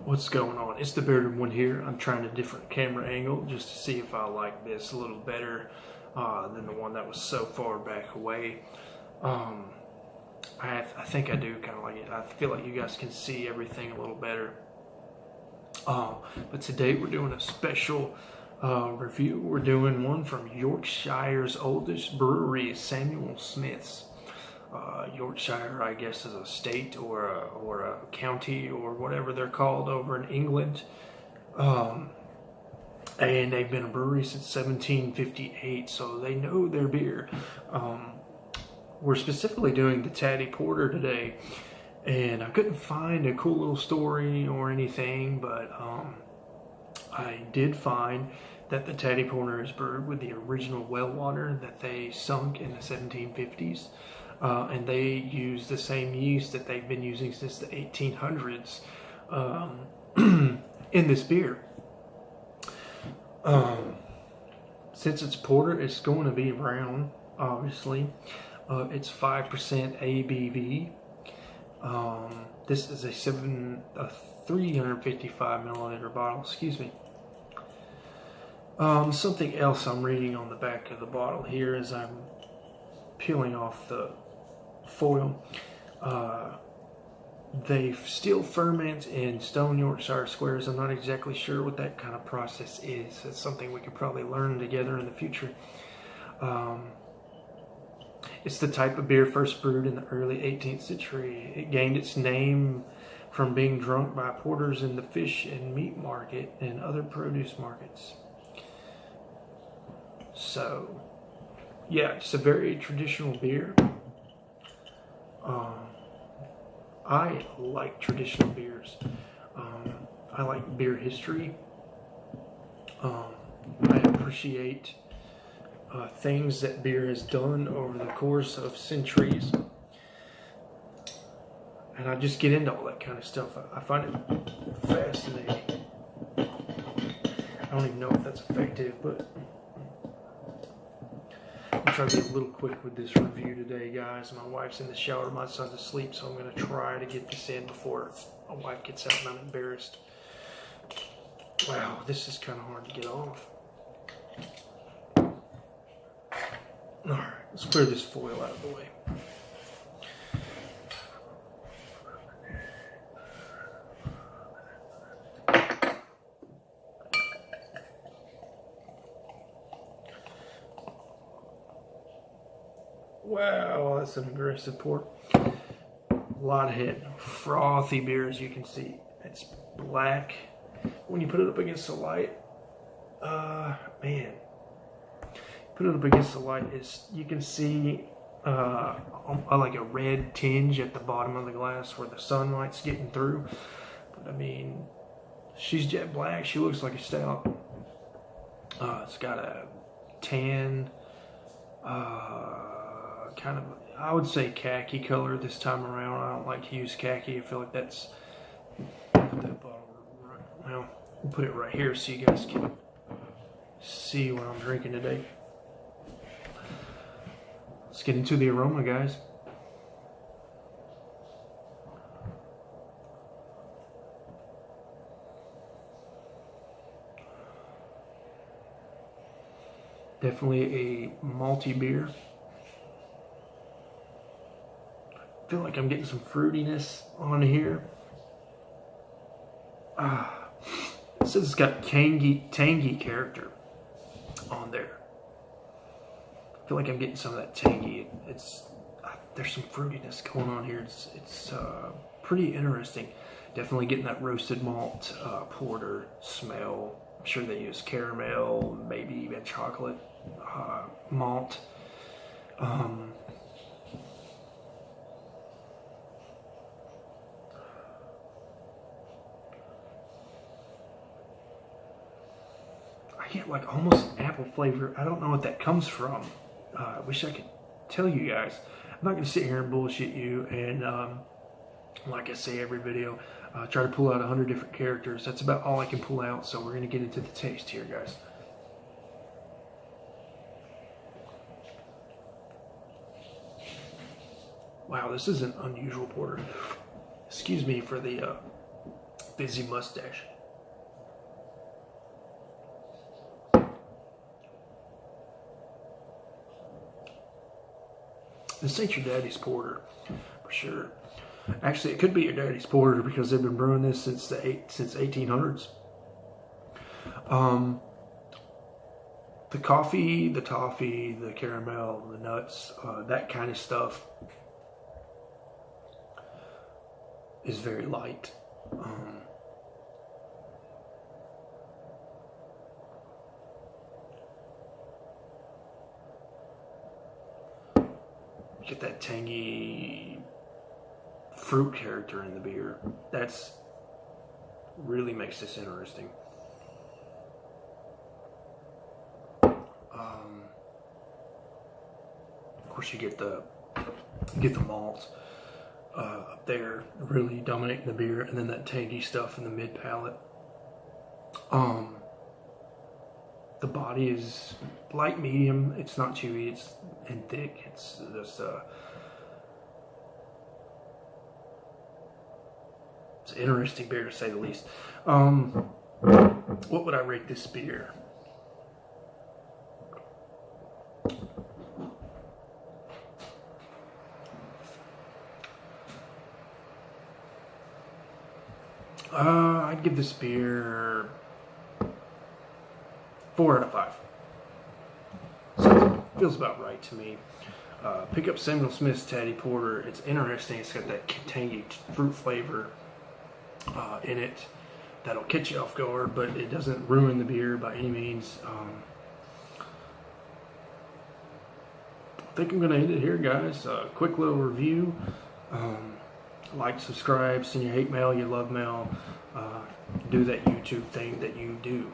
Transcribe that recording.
What's going on? It's the Bearded One here. I'm trying a different camera angle just to see if I like this a little better than the one that was so far back away. I think I do kind of like it. I feel like you guys can see everything a little better. But today we're doing a special review. We're doing one from Yorkshire's oldest brewery, Samuel Smith's. Yorkshire, I guess, is a state or a county or whatever they're called over in England. And they've been a brewery since 1758, so they know their beer. We're specifically doing the Taddy Porter today, and I couldn't find a cool little story or anything, but I did find that the Taddy Porter is brewed with the original well water that they sunk in the 1750s. And they use the same yeast that they've been using since the 1800s in this beer. Since it's porter, it's going to be brown, obviously. It's 5% ABV. This is a 355 milliliter bottle, excuse me. Something else I'm reading on the back of the bottle here as I'm peeling off the foil. They still ferment in stone Yorkshire squares. I'm not exactly sure what that kind of process is. It's something we could probably learn together in the future. It's the type of beer first brewed in the early 18th century. It gained its name from being drunk by porters in the fish and meat market and other produce markets. So, yeah, it's a very traditional beer. I like traditional beers. I like beer history. I appreciate things that beer has done over the course of centuries. And I just get into all that kind of stuff. I find it fascinating. I don't even know if that's effective, but I'm trying to be a little quick with this review today, guys. My wife's in the shower, my son's asleep, so I'm going to try to get this in before my wife gets out and I'm embarrassed. Wow, this is kind of hard to get off. Alright, let's clear this foil out of the way. Wow, that's an aggressive pour. A lot of head. Frothy beer, as you can see. It's black. When you put it up against the light, man. Put it up against the light, you can see like a red tinge at the bottom of the glass where the sunlight's getting through. But I mean, she's jet black. She looks like a stout. It's got a tan, kind of, I would say khaki color this time around. I don't like to use khaki. I feel like that's, put that bottle right, well, we'll put it right here so you guys can see what I'm drinking today. Let's get into the aroma, guys. Definitely a malty beer. I feel like I'm getting some fruitiness on here. It says it's got tangy character on there. I feel like I'm getting some of that tangy. There's some fruitiness going on here. It's pretty interesting. Definitely getting that roasted malt porter smell. I'm sure they use caramel, maybe even chocolate malt. I get like almost an apple flavor. I don't know what that comes from. I wish I could tell you guys. I'm not going to sit here and bullshit you and like I say every video, try to pull out 100 different characters. That's about all I can pull out, so we're going to get into the taste here, guys. Wow, this is an unusual porter. Excuse me for the fizzy mustache. This ain't your daddy's porter, for sure. Actually, it could be your daddy's porter because they've been brewing this since 1800s. The coffee, the toffee, the caramel, the nuts, that kind of stuff is very light. Get that tangy fruit character in the beer. That's really makes this interesting. Of course, you get the malt up there, really dominating the beer, and then that tangy stuff in the mid palate. The body is light medium. It's not chewy. It's and thick. It's just it's an interesting beer to say the least. What would I rate this beer? I'd give this beer 4 out of 5. So it feels about right to me. Pick up Samuel Smith's Taddy Porter. It's interesting. It's got that tangy fruit flavor in it that'll catch you off guard, but it doesn't ruin the beer by any means. I think I'm going to end it here, guys. Quick little review. Like, subscribe, send your hate mail, your love mail. Do that YouTube thing that you do.